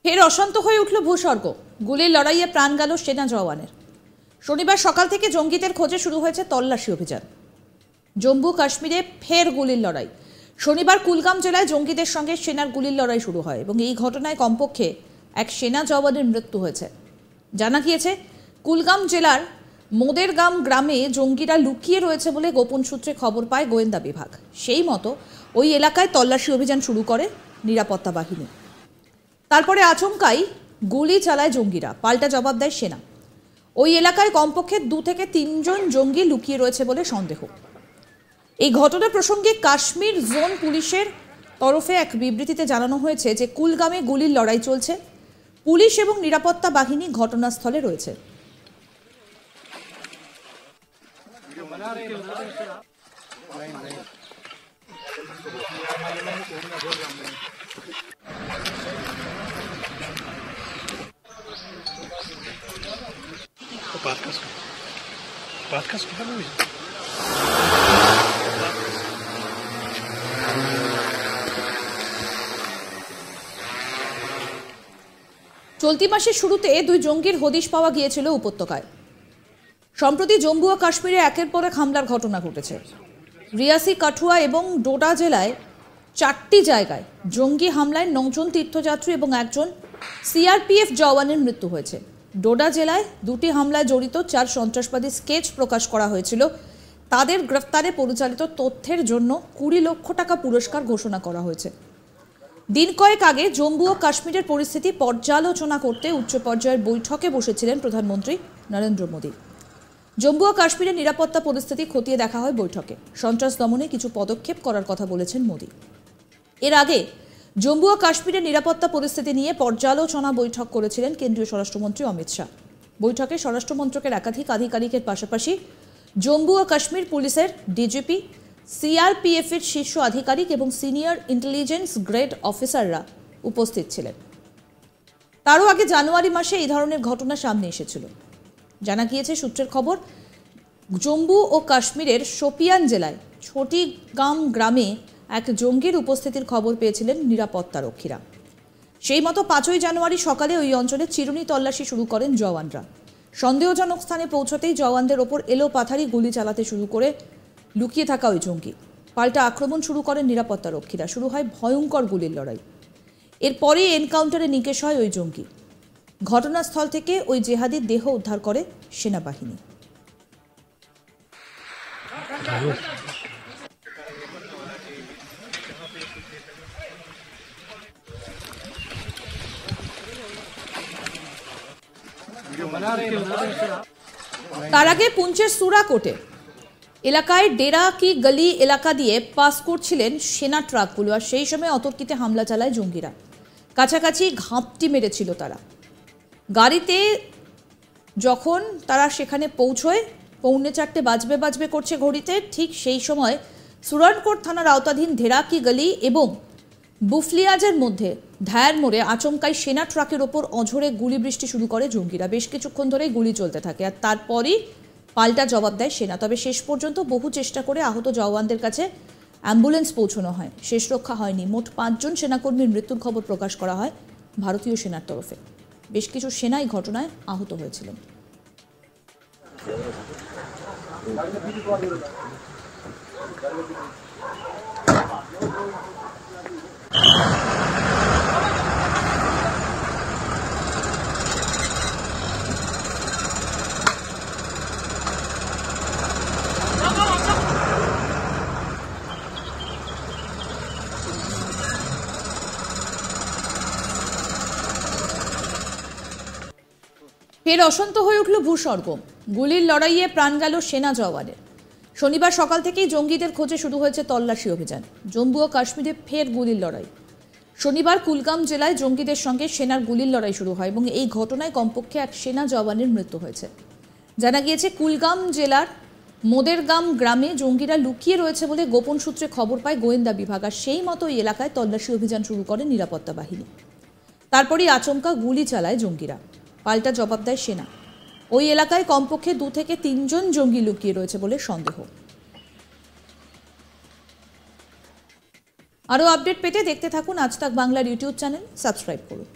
ফের অশান্ত হয়ে উঠল ভূস্বর্গ। গুলির লড়াইয়ে প্রাণ গেল সেনা জওয়ানের। শনিবার সকাল থেকে জঙ্গিদের খোঁজে শুরু হয়েছে তল্লাশি অভিযান। জম্মু কাশ্মীরে ফের গুলির লড়াই। শনিবার কুলগাম জেলায় জঙ্গিদের সঙ্গে সেনার গুলির লড়াই শুরু হয় এবং এই ঘটনায় কমপক্ষে এক সেনা জওয়ানের মৃত্যু হয়েছে। জানা গিয়েছে, কুলগাম জেলার মোদেরগাম গ্রামে জঙ্গিরা লুকিয়ে রয়েছে বলে গোপন সূত্রে খবর পায় গোয়েন্দা বিভাগ। সেই মতো ওই এলাকায় তল্লাশি অভিযান শুরু করে নিরাপত্তা বাহিনী। তারপরে আচমকাই গুলি চালায় জঙ্গিরা, পাল্টা জবাব দেয় সেনা। ওই এলাকায় কমপক্ষে 2 থেকে 3 জন জঙ্গি লুকিয়ে রয়েছে বলে সন্দেহ। এই ঘটনা প্রসঙ্গে কাশ্মীর জোন পুলিশের তরফে এক বিবৃতিতে জানানো হয়েছে যে কুলগামে গুলির লড়াই চলছে, পুলিশ এবং নিরাপত্তা বাহিনী ঘটনাস্থলে রয়েছে। চলতি মাসের শুরুতে 2 জঙ্গির হদিশ পাওয়া গিয়েছিল উপত্যকায়। সম্প্রতি জম্মু ও কাশ্মীরে একের পর এক হামলার ঘটনা ঘটেছে। রিয়াসি, কাঠুয়া এবং ডোডা জেলায় 4টি জায়গায় জঙ্গি হামলায় 9 জন তীর্থযাত্রী এবং 1 জন সিআরপিএফ জওয়ানের মৃত্যু হয়েছে। ডোডা জেলায় 2টি হামলায় জড়িত 4 সন্ত্রাসবাদী স্কেচ প্রকাশ করা হয়েছিল। তাদের গ্রেফতারে পরিচালিত তথ্যের জন্য 20 লক্ষ টাকা পুরস্কার ঘোষণা করা হয়েছে। দিন কয়েক আগে জম্মু ও কাশ্মীরের পরিস্থিতি পর্যালোচনা করতে উচ্চ পর্যায়ের বৈঠকে বসেছিলেন প্রধানমন্ত্রী নরেন্দ্র মোদী। জম্মু ও কাশ্মীরের নিরাপত্তা পরিস্থিতি খতিয়ে দেখা হয় বৈঠকে। সন্ত্রাস দমনে কিছু পদক্ষেপ করার কথা বলেছেন মোদী। এর আগে জম্মু ও কাশ্মীরের নিরাপত্তা পরিস্থিতি নিয়ে পর্যালোচনা বৈঠক করেছিলেন কেন্দ্রীয় স্বরাষ্ট্রমন্ত্রী অমিত শাহ। বৈঠকে স্বরাষ্ট্রমন্ত্রকের একাধিক আধিকারিকের পাশাপাশি জম্মু ও কাশ্মীর পুলিশের ডিজিপি, সিআরপিএফ এর শীর্ষ আধিকারিক এবং সিনিয়র ইন্টেলিজেন্স গ্রেড অফিসাররা উপস্থিত ছিলেন। তারও আগে জানুয়ারি মাসে এই ধরনের ঘটনা সামনে এসেছিল। জানা গিয়েছে, সূত্রের খবর, জম্মু ও কাশ্মীরের শোপিয়ান জেলায় ছোটিগাম গ্রামে এক জঙ্গির উপস্থিতির খবর পেয়েছিলেন নিরাপত্তা রক্ষীরা। সেই মতো 5ই জানুয়ারি সকালে ওই অঞ্চলে চিরুনি তল্লাশি শুরু করেন জওয়ানরা। সন্দেহজনক স্থানে পৌঁছতেই জওয়ানদের ওপর এলোপাথারি গুলি চালাতে শুরু করে লুকিয়ে থাকা ওই জঙ্গি। পাল্টা আক্রমণ শুরু করেন নিরাপত্তা রক্ষীরা। শুরু হয় ভয়ঙ্কর গুলির লড়াই। এরপরে এনকাউন্টারে নিকেশ হয় ওই জঙ্গি। ঘটনাস্থল থেকে ওই জেহাদির দেহ উদ্ধার করে সেনাবাহিনী। তার আগে পুঞ্চের সুরাকোটে এলাকায় ডেরা কি গলি এলাকা দিয়ে পাস করছিলেন সেনা ট্রাকগুলো, আর সেই সময় অতর্কিতে হামলা চালায় জঙ্গিরা। কাছাকাছি ঘাপটি মেরেছিল তারা। গাড়িতে যখন তারা সেখানে পৌঁছয়, 3:45 বাজবে করছে ঘড়িতে, ঠিক সেই সময় সুরানকোট থানার আওতাধীন ডেরা কি গলি এবং বুফলিয়াজের মধ্যে ধায়ের মোড়ে আচমকাই সেনা ট্রাকের ওপর অঝরে গুলি বৃষ্টি শুরু করে জঙ্গিরা। বেশ কিছুক্ষণ ধরেই গুলি চলতে থাকে আর তারপরই পাল্টা জবাব দেয় সেনা। তবে শেষ পর্যন্ত বহু চেষ্টা করে আহত জওয়ানদের কাছে অ্যাম্বুলেন্স পৌঁছানো হয়, শেষ রক্ষা হয়নি। মোট 5 জন সেনাকর্মীর মৃত্যুর খবর প্রকাশ করা হয় ভারতীয় সেনার তরফে। বেশ কিছু সেনা এই ঘটনায় আহত হয়েছিলেন। ফের অশান্ত হয়ে উঠল ভূস্বর্গ। গুলির লড়াইয়ে প্রাণ গেল সেনা জওয়ানের। শনিবার সকাল থেকেই জঙ্গিদের খোঁজে শুরু হয়েছে তল্লাশি অভিযান। জম্মু ও কাশ্মীরে ফের গুলির লড়াই। শনিবার কুলগাম জেলায় জঙ্গিদের সঙ্গে সেনার গুলির লড়াই শুরু হয় এবং এই ঘটনায় কমপক্ষে এক সেনা জওয়ানের মৃত্যু হয়েছে। জানা গিয়েছে, কুলগাম জেলার মোদেরগাম গ্রামে জঙ্গিরা লুকিয়ে রয়েছে বলে গোপন সূত্রে খবর পায় গোয়েন্দা বিভাগ, আর সেই মতো এই এলাকায় তল্লাশি অভিযান শুরু করে নিরাপত্তা বাহিনী। তারপরই আচমকা গুলি চালায় জঙ্গিরা, পাল্টা জবাব দেয় সেনা। ওই এলাকায় কমপক্ষে 2 থেকে 3 জন জঙ্গি লুকিয়ে রয়েছে বলে সন্দেহ। আরও আপডেট পেতে দেখতে থাকুন আজ তাক বাংলার ইউটিউব চ্যানেল, সাবস্ক্রাইব করুন।